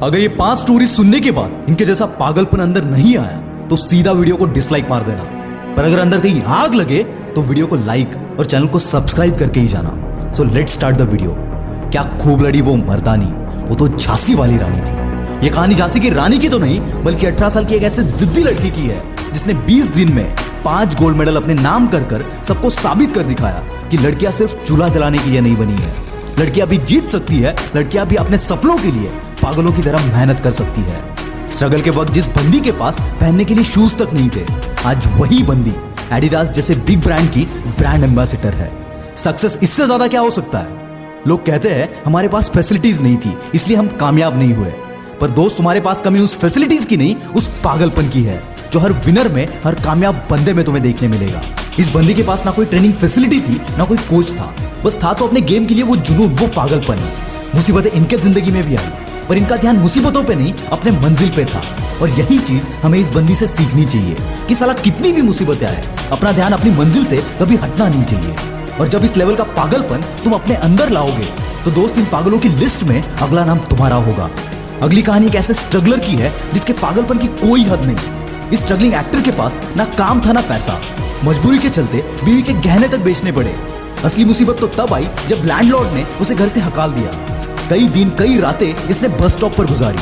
अगर ये 5 स्टोरी सुनने के बाद इनके जैसा पागलपन अंदर नहीं आया तो सीधा वीडियो को डिसलाइक मार देना। पर अगर अंदर कहीं आग लगे तो वीडियो को लाइक और चैनल को सब्सक्राइब करके ही जाना। So let's start the video. क्या खूब लड़ी वो मर्दानी, वो तो झांसी वाली रानी थी। ये कहानी झांसी की रानी की तो नहीं बल्कि 18 साल की एक ऐसे जिद्दी लड़की की है जिसने 20 दिन में 5 गोल्ड मेडल अपने नाम कर सबको साबित कर दिखाया कि लड़कियां सिर्फ चूल्हा जलाने के लिए नहीं बनी है। लड़कियां भी जीत सकती है, लड़कियां भी अपने सपनों के लिए पागलों की तरह मेहनत कर सकती है। स्ट्रगल के वक्त जिस बंदी के पास पहनने के लिए शूज तक नहीं थे, आज वही बंदी एडिडास जैसे बिग ब्रांड की ब्रांड एम्बेसडर है। सक्सेस इससे ज्यादा क्या हो सकता है? लोग कहते हैं हमारे पास फैसिलिटीज नहीं थी इसलिए हम कामयाब नहीं हुए। पर दोस्त, तुम्हारे पास कमी उस फैसिलिटीज की नहीं, उस पागलपन की है जो हर विनर में, हर कामयाब बंदे में तुम्हें देखने मिलेगा। इस बंदी के पास ना कोई ट्रेनिंग फैसिलिटी थी, ना कोई कोच था, बस था तो अपने गेम के लिए वो जुनून, वो पागलपन। मुसीबतें इनके जिंदगी में भी आई पर इनका ध्यान मुसीबतों पे नहीं, अपने मंजिल पे था। और यही चीज हमें इस बंदी से सीखनी चाहिए कि साला कितनी भी मुसीबतें आए, अपना ध्यान अपनी मंजिल से कभी हटना नहीं चाहिए। और जब इस लेवल का पागलपन तुम अपने अंदर लाओगे तो दोस्त, इन पागलों की लिस्ट में अगला नाम तुम्हारा होगा। अगली कहानी एक ऐसे स्ट्रगलर की है जिसके पागलपन की कोई हद नहीं। इस स्ट्रगलिंग एक्टर के पास ना काम था ना पैसा, मजबूरी के चलते बीवी के गहने तक बेचने पड़े। असली मुसीबत तो तब आई जब लैंडलॉर्ड ने उसे घर से हकाल दिया। कई दिन कई रातें इसने बस स्टॉप पर गुजारी।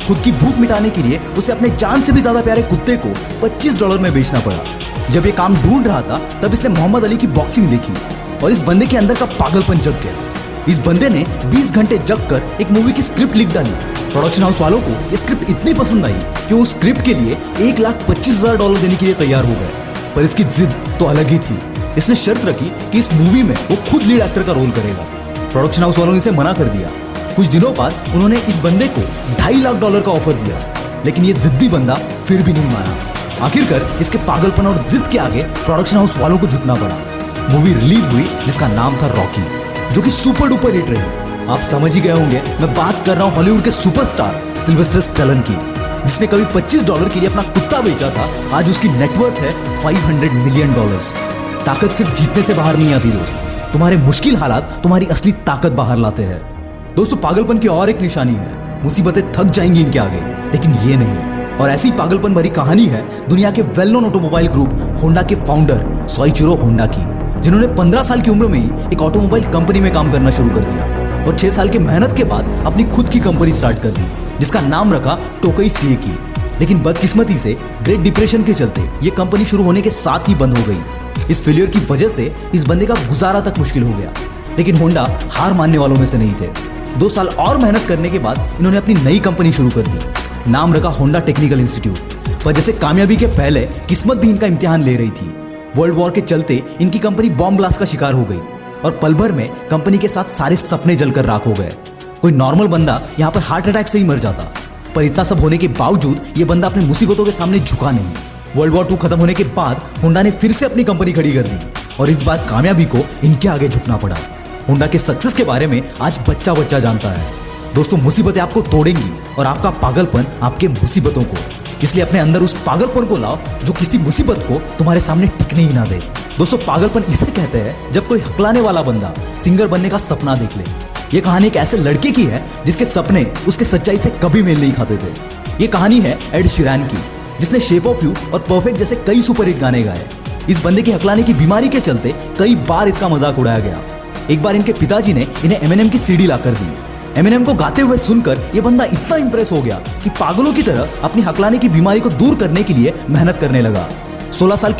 खुद की भूख मिटाने के लिए उसे अपने जान से भी ज्यादा प्यारे कुत्ते को $25 में बेचना पड़ा। जब ये काम ढूंढ रहा था तब इसने मोहम्मद अली की बॉक्सिंग देखी और इस बंदे के अंदर का पागलपन जग गया। इस बंदे ने 20 घंटे जग कर एक मूवी की स्क्रिप्ट लिख डाली। प्रोडक्शन हाउस वालों को ये स्क्रिप्ट इतनी पसंद आई कि उस स्क्रिप्ट के लिए $1,25,000 देने के लिए तैयार हो गए। पर इसकी जिद तो अलग ही थी। इसने शर्त रखी कि इस मूवी में वो खुद लीड एक्टर का रोल करेगा। प्रोडक्शन हाउस वालों ने इसे मना कर दिया। कुछ दिनों बाद उन्होंने इस बंदे को $2.5 लाख का ऑफर दिया, लेकिन ये जिद्दी बंदा फिर भी नहीं माना। आखिरकार इसके पागलपन और जिद के आगे प्रोडक्शन हाउस वालों को झुकना पड़ा। मूवी रिलीज हुई जिसका नाम था रॉकी, जो कि सुपर डुपर हिट रही। आप समझ ही गए होंगे मैं बात कर रहा हूँ हॉलीवुड के सुपरस्टार सिल्वेस्टर स्टैलोन की, जिसने कभी $25 के लिए अपना कुत्ता बेचा था। आज उसकी नेटवर्थ है $500 मिलियन। ताकत सिर्फ जीतने से बाहर नहीं आती दोस्त, तुम्हारे मुश्किल हालात तुम्हारी असली ताकत बाहर लाते हैं। दोस्तों, पागलपन की और एक निशानी है, मुसीबतें थक जाएंगी इनके आगे, लेकिन ये नहीं। और ऐसी पागलपन भरी कहानी है दुनिया के well known automobile group Honda के फाउंडर सोइचिरो होंडा की, जिन्होंने 15 साल की उम्र में ही एक ऑटोमोबाइल कंपनी में काम करना शुरू कर दिया और 6 साल की मेहनत के बाद अपनी खुद की कंपनी स्टार्ट कर दी, जिसका नाम रखा टोकई सीएकी। लेकिन बदकिस्मती से ग्रेट डिप्रेशन के चलते ये कंपनी शुरू होने के साथ ही बंद हो गई। इस फेलियर की वजह से इस बंदे का गुजारा तक मुश्किल हो गया। लेकिन होंडा हार मानने वालों में से नहीं थे। 2 साल और मेहनत करने के बाद इन्होंने अपनी नई कंपनी शुरू कर दी। नाम रखा होंडा टेक्निकल इंस्टीट्यूट। पर जैसे कामयाबी के पहले किस्मत भी इनका इम्तिहान ले रही थी। वर्ल्ड वॉर के चलते इनकी कंपनी बॉम्ब ब्लास्ट का शिकार हो गई और पल भर में कंपनी के साथ सारे सपने जलकर राख हो गए। कोई नॉर्मल बंदा यहाँ पर हार्ट अटैक से ही मर जाता। पर इतना सब होने के बावजूद ये बंदा अपने मुसीबतों के सामने झुका नहीं। वर्ल्ड वॉर 2 खत्म होने के बाद होंडा ने फिर से अपनी कंपनी खड़ी कर दी और इस बार कामयाबी को इनके आगे झुकना पड़ा। होंडा के सक्सेस के बारे में आज बच्चा बच्चा जानता है। दोस्तों, मुसीबतें आपको तोड़ेंगी और आपका पागलपन आपके मुसीबतों को। इसलिए अपने अंदर उस पागलपन को लाओ जो किसी मुसीबत को तुम्हारे सामने टिकने ही ना दे। दोस्तों, पागलपन इसे कहते हैं जब कोई हकलाने वाला बंदा सिंगर बनने का सपना देख ले। ये कहानी एक ऐसे लड़के की है जिसके सपने उसके सच्चाई से कभी मेल नहीं खाते थे। ये कहानी है एड शीरन की, जिसने शेप ऑफ यू और परफेक्ट जैसे कई सुपरहिट गाने गाए। इस बंदे की हकलाने की बीमारी के चलते कई बार इसका मजाक उड़ाया गया। एक बार इनके पिताजी ने इन्हें एमिनेम की सीडी ला कर दी। एमिनेम को गाते हुए सुनकर ये बंदा इतना इंप्रेस हो गया कि पागलों की तरह अपनी हकलाने की बीमारी को दूर करने के लिए मेहनत करने लगा। 16 साल